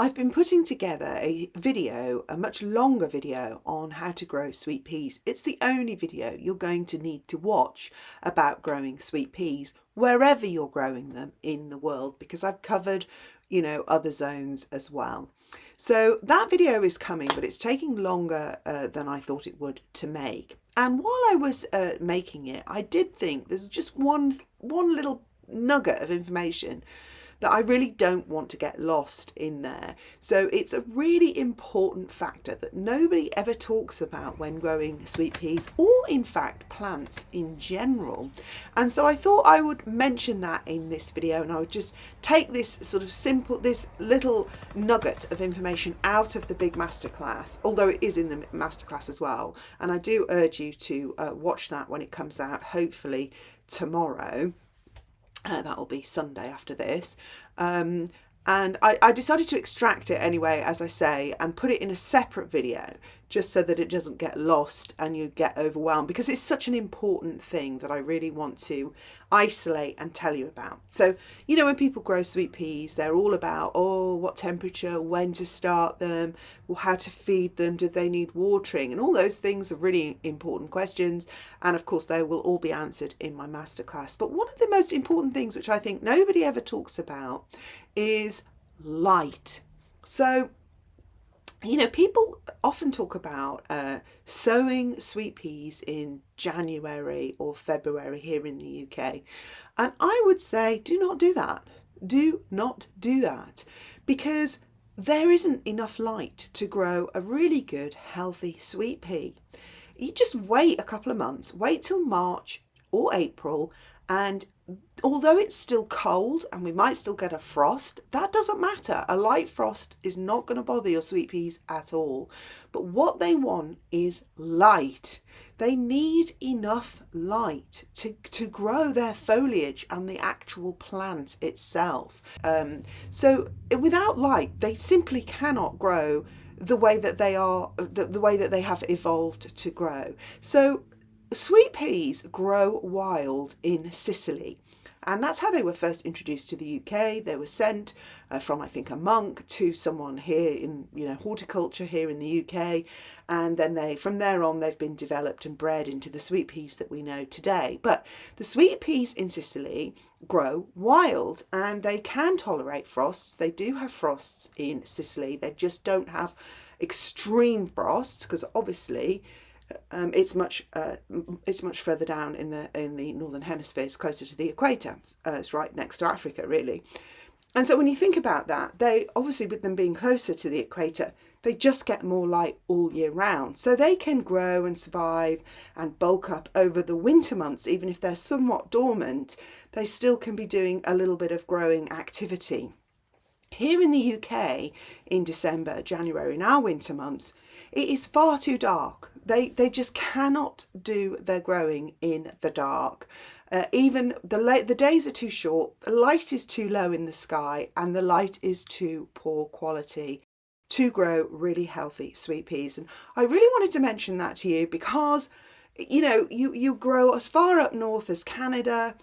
I've been putting together a video, a much longer video on how to grow sweet peas. It's the only video you're going to need to watch about growing sweet peas wherever you're growing them in the world, because I've covered, other zones as well. So that video is coming, but it's taking longer than I thought it would to make. And while I was making it, I did think there's just one little nugget of information that I really don't want to get lost in there. So it's a really important factor that nobody ever talks about when growing sweet peas, or in fact plants in general. And so I thought I would mention that in this video, and I would just take this this little nugget of information out of the big masterclass, although it is in the masterclass as well. And I do urge you to watch that when it comes out, hopefully tomorrow. That'll be Sunday after this. And I decided to extract it anyway, as I say, and put it in a separate video, just so that it doesn't get lost and you get overwhelmed, because it's such an important thing that I really want to isolate and tell you about. So, when people grow sweet peas, they're all about, what temperature, when to start them, how to feed them, do they need watering, and all those things are really important questions. And of course, they will all be answered in my masterclass. But one of the most important things, which I think nobody ever talks about, is light. So, people often talk about sowing sweet peas in January or February here in the UK. And I would say, do not do that. Do not do that, because there isn't enough light to grow a really good, healthy sweet pea. You just wait a couple of months, wait till March or April, and although it's still cold and we might still get a frost, that doesn't matter. A light frost is not going to bother your sweet peas at all. But what they want is light. They need enough light to grow their foliage and the actual plant itself. So without light, they simply cannot grow the way that they are, the way that they have evolved to grow. So sweet peas grow wild in Sicily. And that's how they were first introduced to the UK. They were sent from, I think, a monk to someone here in, horticulture here in the UK. And then from there on, they've been developed and bred into the sweet peas that we know today. But the sweet peas in Sicily grow wild, and they can tolerate frosts. They do have frosts in Sicily. They just don't have extreme frosts, because obviously it's much further down in the northern hemisphere. It's closer to the equator. It's right next to Africa, really. And so when you think about that, they obviously, with them being closer to the equator, they just get more light all year round. So they can grow and survive and bulk up over the winter months. Even if they're somewhat dormant, they still can be doing a little bit of growing activity. Here in the UK, in December, January, in our winter months, it is far too dark. They just cannot do their growing in the dark. Even the days are too short, the light is too low in the sky, and the light is too poor quality to grow really healthy sweet peas. And I really wanted to mention that to you, because you grow as far up north as Canada,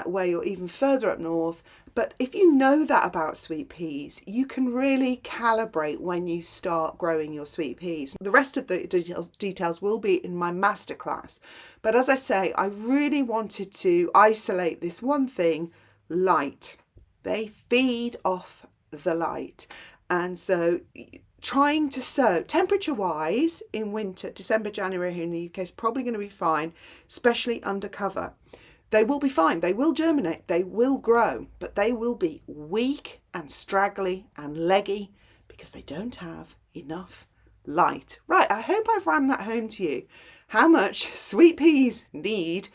where you're even further up north. But if you know that about sweet peas, you can really calibrate when you start growing your sweet peas. The rest of the details will be in my masterclass. But as I say, I really wanted to isolate this one thing: light. They feed off the light. And so trying to sow temperature-wise in winter, December, January here in the UK, is probably going to be fine, especially under cover. They will be fine. They will germinate. They will grow, but they will be weak and straggly and leggy because they don't have enough light. Right, I hope I've rammed that home to you. How much sweet peas need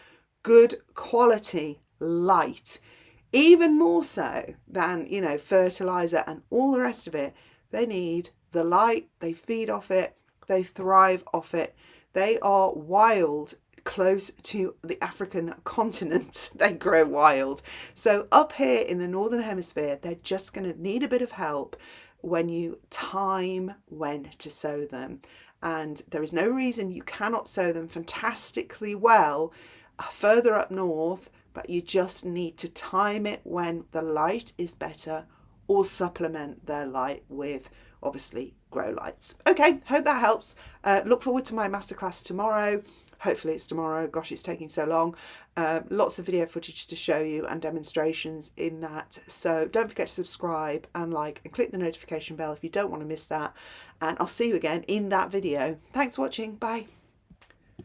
good quality light. Even more so than, fertilizer and all the rest of it. They need the light. They feed off it. They thrive off it. They are wild. Close to the African continent, they grow wild. So up here in the northern hemisphere, they're just going to need a bit of help when you time when to sow them. And there is no reason you cannot sow them fantastically well further up north, but you just need to time it when the light is better or supplement their light with obviously grow lights. Okay, hope that helps. Look forward to my masterclass tomorrow. Hopefully it's tomorrow. Gosh, it's taking so long. Lots of video footage to show you and demonstrations in that. So don't forget to subscribe and like and click the notification bell if you don't want to miss that. And I'll see you again in that video. Thanks for watching. Bye.